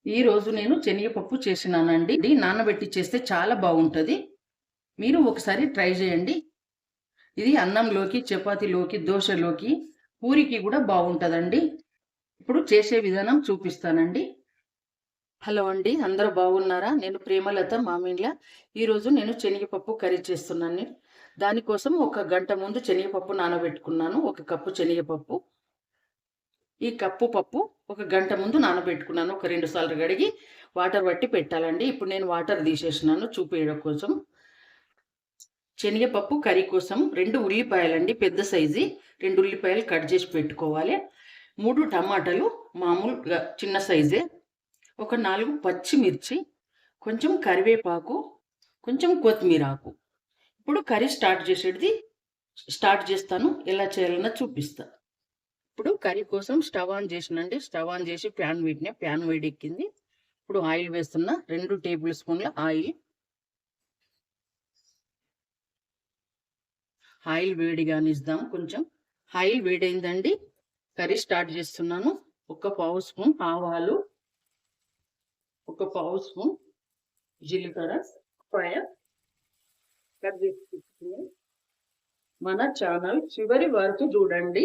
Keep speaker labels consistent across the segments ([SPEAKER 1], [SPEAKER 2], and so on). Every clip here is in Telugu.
[SPEAKER 1] ఈరోజు నేను శనగపప్పు చేసినానండి. ఇది నానబెట్టి చేస్తే చాలా బాగుంటది. మీరు ఒకసారి ట్రై చేయండి. ఇది అన్నంలోకి, చపాతీలోకి, దోసలోకి, పూరికి కూడా బాగుంటదండి. ఇప్పుడు చేసే విధానం చూపిస్తానండి. హలో అండి, అందరూ బాగున్నారా? నేను ప్రేమలత మామిండ్ల. ఈరోజు నేను శనగపప్పు కర్రీ చేస్తున్నాను. దానికోసం ఒక గంట ముందు శనగపప్పు నానబెట్టుకున్నాను. 1 కప్పు శనగపప్పు. ఈ కప్పు పప్పు ఒక గంట ముందు నానబెట్టుకున్నాను. ఒక 2 సార్లు కడిగి వాటర్ పట్టి పెట్టాలండి. ఇప్పుడు నేను వాటర్ తీసేసినాను చూపించడం కోసం. శనగపప్పు కర్రీ కోసం 2 ఉల్లిపాయలండి, పెద్ద సైజు 2 ఉల్లిపాయలు కట్ చేసి పెట్టుకోవాలి. 3 టమాటాలు మామూలుగా చిన్న సైజే, ఒక 4 పచ్చిమిర్చి, కొంచెం కరివేపాకు, కొంచెం కొత్తిమీర ఆకు. ఇప్పుడు కర్రీ స్టార్ట్ చేస్తాను. ఎలా చేయాలన్నా చూపిస్తాను. ఇప్పుడు కర్రీ కోసం స్టవ్ ఆన్ చేసినండి. స్టవ్ ఆన్ చేసి ప్యాన్ పెట్టిన, ప్యాన్ వేడెక్కింది. ఇప్పుడు ఆయిల్ వేస్తున్నా. 2 టేబుల్ స్పూన్ల ఆయిల్ వేడిగానిద్దాం కొంచెం. ఆయిల్ వేడైందండి. కర్రీ స్టార్ట్ చేస్తున్నాను. 1 పావు స్పూన్ ఆవాలు, 1 పావు స్పూన్ జీలకర్ర, కర్రీ. మన ఛానల్ చివరి వరకు చూడండి.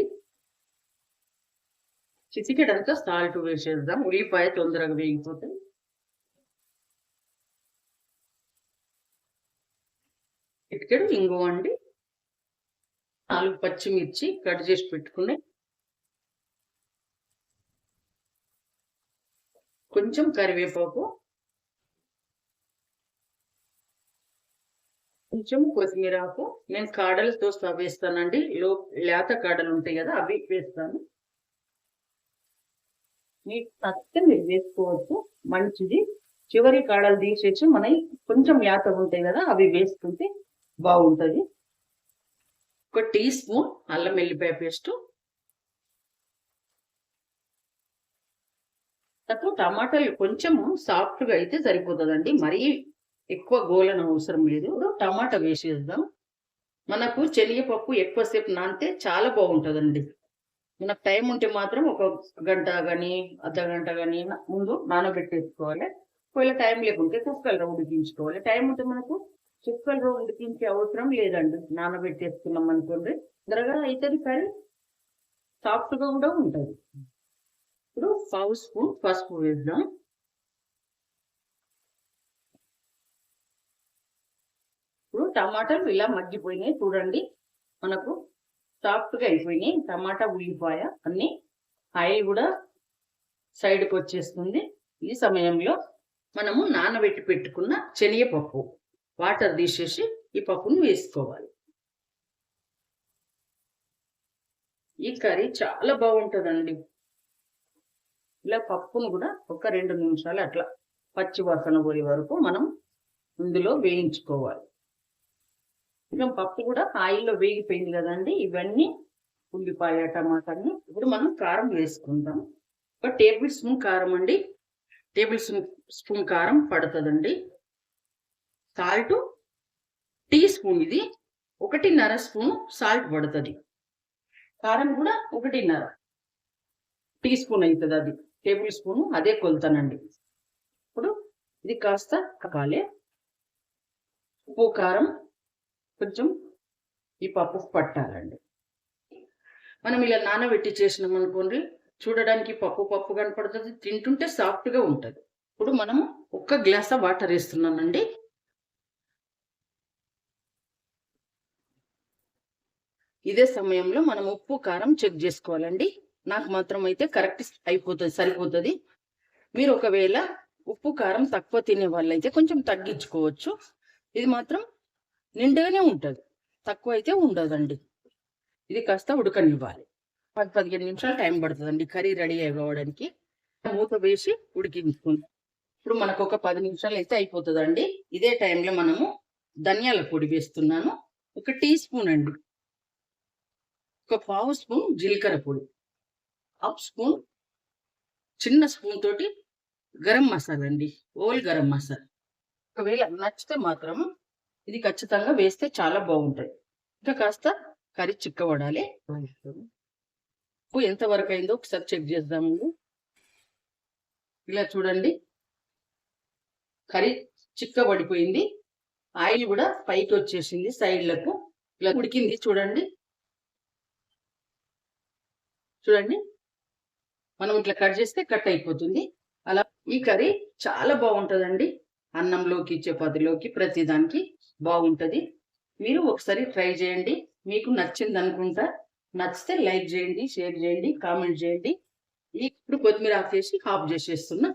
[SPEAKER 1] చిటికెడంతా సాల్ట్ వేసేద్దాం. ఉల్లిపాయ తొందరగా వేగిపోతాయి. చిటికెడు ఇంగువ అండి, 4 పచ్చిమిర్చి కట్ చేసి పెట్టుకుని, కొంచెం కరివేపాకు, కొంచెం కొత్తిమీర ఆకు. నేను కాడలతో వేస్తానండి. లేత కాడలు ఉంటాయి కదా, అవి వేస్తాను. మీకు నచ్చితే మీరు వేసుకోవచ్చు, మంచిది. చివరి కాడలు తీసేసి మనకి కొంచెం లేత ఉంటాయి కదా, అవి వేసుకుంటే బాగుంటుంది. 1 టీ స్పూన్ అల్లం వెల్లిపాయ పేస్ట్. నాకు టమాటాలు కొంచెం సాఫ్ట్గా అయితే సరిపోతుందండి, మరీ ఎక్కువ గోలన అవసరం లేదు. టమాటా వేసేద్దాం. మనకు శనగపప్పు ఎక్కువసేపు నానితే చాలా బాగుంటుందండి. మనకు టైం ఉంటే మాత్రం ఒక గంట కానీ అర్ధ గంట కానీ ముందు నానబెట్టేసుకోవాలి. ఒకవేళ టైం లేకుంటే కుక్కర్లో ఉడికించుకోవాలి. టైం ఉంటే మనకు కుక్కర్లో ఉడికించే అవసరం లేదండి. నానబెట్టేసుకున్నాం అనుకోండి, త్వరగా అవుతుంది కర్రీ, సాఫ్ట్గా కూడా ఉంటుంది. ఇప్పుడు పావు స్పూన్ పసుపు వేద్దాం. ఇప్పుడు టమాటాలు ఇలా మగ్గిపోయినాయి చూడండి. మనకు సాఫ్ట్గా అయిపోయినాయి టమాటా, ఉల్లిపాయ అన్నీ. ఆయిల్ కూడా సైడ్కి వచ్చేస్తుంది. ఈ సమయంలో మనము నానబెట్టి పెట్టుకున్న శనగపప్పు వాటర్ తీసేసి ఈ పప్పును వేసుకోవాలి. ఈ కర్రీ చాలా బాగుంటుందండి. ఇలా పప్పును కూడా ఒక 2 నిమిషాలు అట్లా పచ్చి వాసన పోయే వరకు మనం ఇందులో వేయించుకోవాలి. కొంచెం పప్పు కూడా ఆయిల్లో వేగిపోయింది కదండి. ఇవన్నీ ఉల్లిపాయ, టమాటాని. ఇప్పుడు మనం కారం వేసుకుందాం. 1 టేబుల్ స్పూన్ కారం అండి, టేబుల్ స్పూన్ కారం పడుతుందండి. సాల్ట్ టీ స్పూన్, ఇది 1.5 స్పూన్ సాల్ట్ పడుతుంది. కారం కూడా 1.5 టీ స్పూన్ అవుతుంది, అది టేబుల్ స్పూన్, అదే కొలుతానండి. ఇప్పుడు ఇది కాస్త కాలే. ఉప్పు కారం కొంచెం ఈ పప్పు పట్టాలండి. మనం ఇలా నానబెట్టి చేసినాం అనుకోండి, చూడడానికి పప్పు కనపడుతుంది, తింటుంటే సాఫ్ట్గా ఉంటుంది. ఇప్పుడు మనము 1 గ్లాస్ వాటర్ వేస్తున్నానండి. ఇదే సమయంలో మనం ఉప్పు కారం చెక్ చేసుకోవాలండి. నాకు మాత్రం అయితే కరెక్ట్ అయిపోతుంది, సరిపోతుంది. మీరు ఒకవేళ ఉప్పు కారం తక్కువ తినే వాళ్ళైతే కొంచెం తగ్గించుకోవచ్చు. ఇది మాత్రం నిండుగానే ఉంటుంది, తక్కువ అయితే ఉండదండి. ఇది కాస్త ఉడకనివ్వాలి. 10-15 నిమిషాలు టైం పడుతుందండి కర్రీ రెడీ అవ్వడానికి. మూత వేసి ఉడికించుకుందాం. ఇప్పుడు మనకు ఒక 10 నిమిషాలు అయితే అయిపోతుందండి. ఇదే టైంలో మనము ధనియాల పొడి వేస్తున్నాను. 1 టీ స్పూన్ అండి, 1 పావు స్పూన్ జీలకర్ర పొడి, 1/2 స్పూన్, చిన్న స్పూన్ తోటి గరం మసాలా అండి, ఓల్ గరం మసాలా. ఒకవేళ నచ్చితే మాత్రం ఇది ఖచ్చితంగా వేస్తే చాలా బాగుంటుంది. ఇంకా కాస్త కర్రీ చిక్కబడాలి. ఉప్పు ఎంతవరకు అయిందో ఒకసారి చెక్ చేద్దామండి. ఇలా చూడండి, కర్రీ చిక్కబడిపోయింది. ఆయిల్ కూడా పైకి వచ్చేసింది సైడ్లకు. ఇలా ఉడికింది చూడండి. చూడండి, మనం ఇట్లా కట్ చేస్తే కట్ అయిపోతుంది. అలా ఈ కర్రీ చాలా బాగుంటుందండి. అన్నంలోకి, చపాతీలోకి, ప్రతిదానికి బాగుంటుంది. మీరు ఒకసారి ట్రై చేయండి. మీకు నచ్చింది అనుకుంటా. నచ్చితే లైక్ చేయండి, షేర్ చేయండి, కామెంట్ చేయండి. ఇప్పుడు కొత్తిమీర ఆఫ్ చేసి చేసేస్తున్నా.